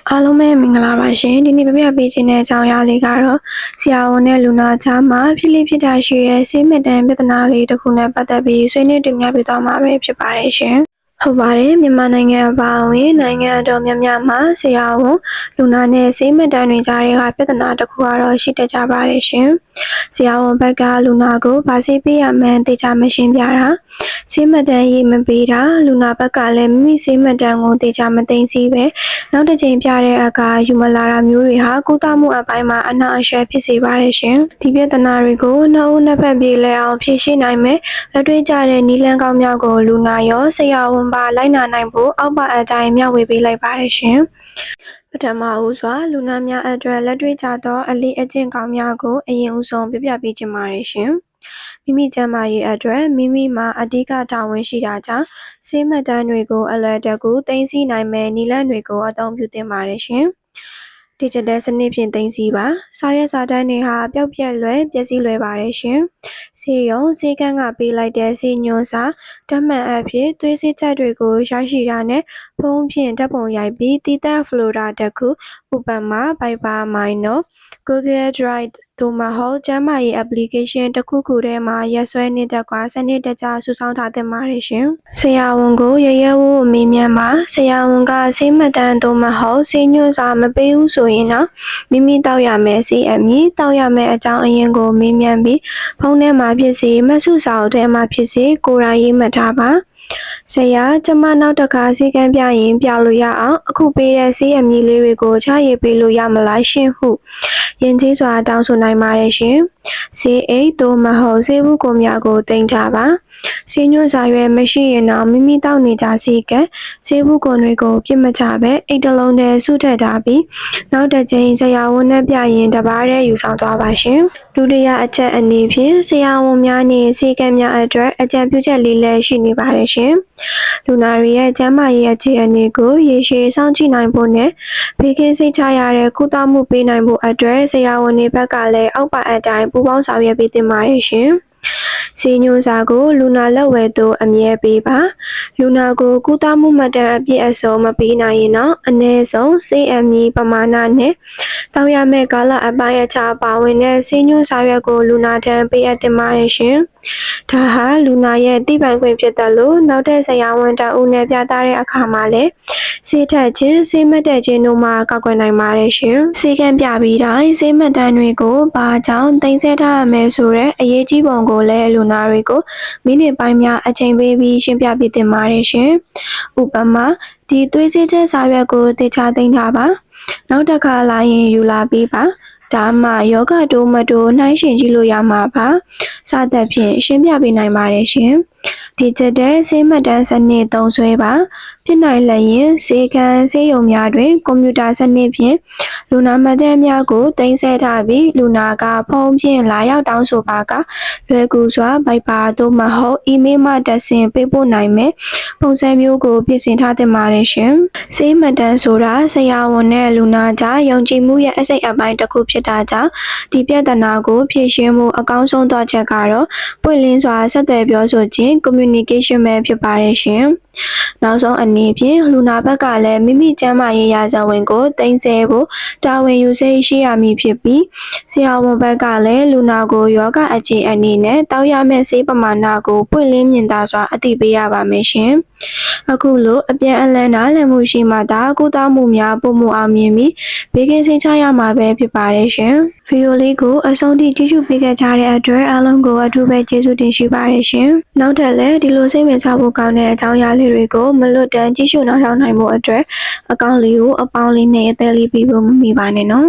အားလုံးပဲမင်္ဂလာပါရှင်ဒီနေ့ပြပြပေးခြင်းတဲ့အကြောင်းအရာလေးကတော့ဆရာဝန်နဲ့လူနာကြားမှာဖြစ်လိဖြစ်တာရှိတဲ့ဆေးမတန်ပြဿနာလေးတစ်ခုနဲ့ပတ်သက်ပြီးဆွေးနွေးတင်ပြပေးသွားမှာပဲဖြစ်ပါတယ်ရှင်ဟုတ်ပါတယ်မြန်မာနိုင်ငံအပါအဝင်နိုင်ငံတော်များများမှာဆရာဝန်လူနာနဲ့ဆေးမတန်တွေကြားတဲ့ပြဿနာတစ်ခုကတော့ရှိတတ်ကြပါတယ်ရှင်ဆရာဝန်ဘက်ကလူနာကိုဗာဆေးပေးရမှန်းသိချမရှင်းပြတာဆေးမတန်ရေးမပေးတာလူနာဘက်ကလည်းမိမိဆေးမတန်ကိုသိချမသိသိပဲနောက်တစ်ချိန်ပြတဲ့အခါယူမလာတာမျိုးတွေဟာကုသမှုအပိုင်းမှာအနှောင့်အယှက်ဖြစ်စေပါတယ်ရှင်ဒီပြဿနာတွေကိုနှစ်ဦးနှစ်ဖက်ပြေလည်အောင်ဖြေရှင်းနိုင်မယ်လက်တွေ့ကျတဲ့နည်းလမ်းကောင်းများကိုလူနာရောဆရာဝန်ပါလိုက်နာနိုင်ဖို့အောက်ပါအတိုင်းမျှဝေပေးလိုက်ပါတယ်ရှင်ပထမဦးစွာလူနာများအတွက်လက်တွေ့ကျသောအလေးအကျင့်ကောင်းများကိုအရင်ဦးဆုံးပြပြပေးချင်ပါတယ်ရှင်မိမိကျန်းမာရေးအတွက်မိမိမှာအဓိကတာဝန်ရှိတာကြောင့်ဆေးမှတ်တမ်းတွေကိုအလွယ်တကူသိသိနိုင်မယ်နည်းလမ်းတွေကိုအသုံးပြုသင့်ပါတယ်ရှင်ဒီဂျစ်တယ်စနစ်ဖြင့်သိသိပါစာရွက်စာတမ်းတွေဟာပျောက်ပြက်လွယ်ပျက်စီးလွယ်ပါတယ်ရှင်ဆေးရုံဆေးကန်းကပေးလိုက်တဲ့ဆေးညွှန်းစာဓာတ်မှန်အဖြစ်သွေးဆေးချက်တွေကိုရရှိတာနဲ့ဖုန်းဖြင့်ဓာတ်ပုံရိုက်ပြီးတည်တံ့ဖလိုရာတစ်ခုဥပမာ Viber Mino Google Drive တို့မှဟုတ်ကျန်းမာရေး application တစ်ခုခုထဲမှာရက်စွဲနေတတ်ကွာစနစ်တကျစုဆောင်းထားသင့်ပါတယ်ရှင်ဆရာဝန်ကိုရရဝအမေးမြန်းပါဆရာဝန်ကဆေးမှတ်တမ်းတို့မှဟုတ်ဆေးညွှန်းစာမပေးဘူးဆိုရင်တော့မိမိတောက်ရမယ်ဆေးအမည်တောက်ရမယ်အကြောင်းအရင်းကိုမေးမြန်းပြီးဖုန်းထဲမှာဖြစ်စေမှတ်စုစာအုပ်ထဲမှာဖြစ်စေကိုယ်တိုင်ရေးမှတ်ထားပါဆရာကျမနောက်တစ်ခါဆေးကမ်းပြရင်ပြလို့ရအောင်အခုပေးတဲ့ဆေးအမည်လေးတွေကိုချရေးပေးလို့ရမလားရှင်ဟုယဉ်ကျေးစွာတောင်းဆိုနိုင်ပါတယ်ရှင်ဆေးအိတ်တို့မဟုတ်ဆေးဘူးကိုများကိုတင်ထားပါဆေးညွှန်းစာရွက်မရှိရင်တော့မိမိတောက်နေကြဆေးကဆေးဘူးကိုတွေကိုပြစ်မချပဲအိတ်တစ်လုံးထဲစုထည့်ထားပြီးနောက်တစ်ချိန်ဆရာဝန်နဲ့ပြရင်တပါးတည်းယူဆောင်သွားပါရှင်ဒုတိယအချက်အနေဖြင့်ဆရာဝန်များနှင့်ဆေးကမ်းများအတွက်အကြံပြုချက်လေးလည်းရှိနေပါတယ်ရှင်လူနာတွေရဲ့ကျန်းမာရေးအခြေအနေကိုရေရှည်စောင့်ကြည့်နိုင်ဖို့နဲ့ဘေးကင်းစိတ်ချရတဲ့ကုသမှုပေးနိုင်ဖို့အတွက်ဆရာဝန်တွေဘက်ကလည်းအောက်ပါအတိုင်းပူးပေါင်းဆောင်ရွက်ပေးသင့်ပါတယ်ရှင်ဆေးညွှန်းစာကိုလူနာလက်ဝဲသို့အမြဲပေးပါလူနာကိုကုသမှုမှတ်တမ်းအပြည့်အစုံမပေးနိုင်ရင်တော့အနည်းဆုံးဆေးအမည်ပမာဏနဲ့တောင်းရမယ့်ကာလအပိုင်းအခြားပါဝင်တဲ့ဆေးညွှန်းစာရွက်ကိုလူနာထံပေးအပ်သင့်ပါတယ်ရှင်ဒါဟာလူနာရဲ့သိပိုင်ခွင့်ဖြစ်တယ်လို့နောက်တဲ့ဆရာဝန်တဦးနဲ့ပြသတဲ့အခါမှာလည်းဆေးထက်ခြင်းဆေးမတက်ခြင်းတို့မှာကောက်ွယ်နိုင်ပါတယ်ရှင်ဆေးကမ်းပြပြီးတိုင်းဆေးမှတ်တမ်းတွေကိုဘာကြောင့်တင်ဆက်ထားရမယ်ဆိုတဲ့အရေးကြီးပုံကိုလည်းလူနာတွေကိုမိနစ်ပိုင်းများအချိန်ပေးပြီးရှင်းပြပေးသင့်ပါတယ်ရှင်ဥပမာဒီသွေးဆေးချက်စာရွက်ကိုသေချာသိမ်းထားပါနောက်တစ်ခါလာရင်ယူလာပြီးပါဒါမှယောဂတိုးမတိုးနှိုင်းရှင်ကြည့်လို့ရမှာပါစသဖြင့်ရှင်းပြပေးနိုင်ပါတယ်ရှင်ဒီချက်တဲ့ဆေးမှတ်တမ်းစနစ်သုံးစွဲပါဖြစ်နိုင်လျင်ဆေးကန်းဆေးရုံများတွင်ကွန်ပျူတာစနစ်ဖြင့်လူနာမှတ်တမ်းများကိုတင်ဆက်ထားပြီးလူနာကဖုန်းဖြင့်လာရောက်တောင်းဆိုပါကလွယ်ကူစွာ Viber သို့မဟုတ်အီးမေးလ်မှတဆင့်ပေးပို့နိုင်မယ်ပုံစံမျိုးကိုပြင်ဆင်ထားသင့်ပါတယ်ရှင်ဆေးမှတ်တမ်းဆိုတာဆရာဝန်နဲ့လူနာကြားယုံကြည်မှုရဲ့အစိတ်အပိုင်းတစ်ခုဖြစ်တာကြောင့်ဒီပြဿနာကိုဖြေရှင်းမှုအကောင်းဆုံးသောချက်ကတော့ပွင့်လင်းစွာဆက်သွယ်ပြောဆိုခြင်း communication ပဲဖြစ်ပါတယ်ရှင်နောက်ဆုံးအနေဖြင့်လူနာဘက်ကလည်းမိမိကျန်းမာရေးရာဇဝင်ကိုသိမ်းဆည်းဖို့တာဝန်ယူစိတ်ရှိရမည်ဖြစ်ပြီးဆရာဝန်ဘက်ကလည်းလူနာကိုယောဂအခြေအနေနဲ့တောက်ရမယ့်ဆေးပမာဏကိုပွင့်လင်းမြင်သာစွာအသိပေးရပါမယ်ရှင်အခုလိုအပြန်အလှန်နားလည်မှုရှိမှသာကုသမှုများပုံမှုအောင်မြင်ပြီးဘေးကင်းစိတ်ချရမှာပဲဖြစ်ပါတယ်ရှင်ဗီဒီယိုလေးကိုအဆုံးထိကြည့်ရှုပေးခဲ့ကြတဲ့အတွက်အားလုံးကိုအထူးပဲကျေးဇူးတင်ရှိပါတယ်ရှင်နောက်ထပ်လည်းဒီလိုစိတ်ဝင်စားဖို့ကောင်းတဲ့အကြောင်းအရာလေးတွေကိုမလွတ်တမ်းကြည့်ရှုနားထောင်နိုင်ဖို့အတွက်အကောင့်လေးကိုအပေါင်းလေးနဲ့အသေးလေးပြီးဖို့မမိပါနဲ့နော်